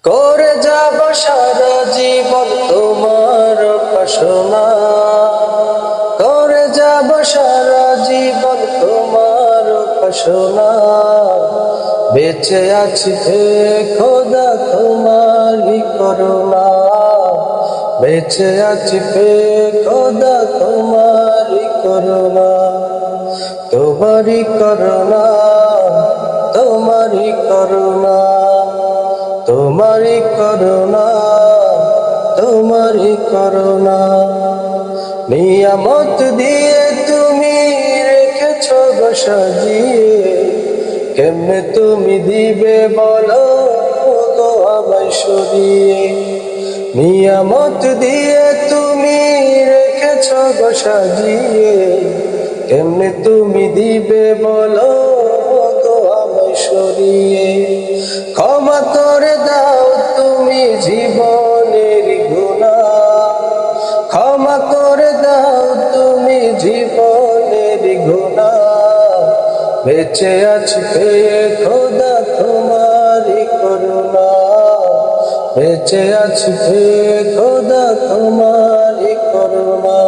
করে যাব সারা জীবন তোমার উপাসনা, করে যাব সারা জীবন তোমার উপাসনা। বেঁচে আছি হে খোদা তোমারই করুণা, বেঁচে আছি হে খোদা তোমারই করুণা। তোমারই করুণা, তোমারই করুণা, তোমারই করুণা, তোমারই করুণা। নিয়ামত দিয়ে তুমি রেখেছো গো সাজিয়ে, কেমনে তুমি দিবে বলো গো আমায় সরিয়ে। নিয়ামত দিয়ে তুমি রেখেছো গো সাজিয়ে, কেমনে তুমি দিবে বলো গো আমায় সরিয়ে। ক্ষমা করে দাও তুমি জীবনের গুনাহ, ক্ষমা করে দাও তুমি জীবনের গুনাহ। বেঁচে আছি পেয়ে খোদা তোমারই করুণা, বেঁচে আছি পেয়ে খোদা তোমারই করুণা।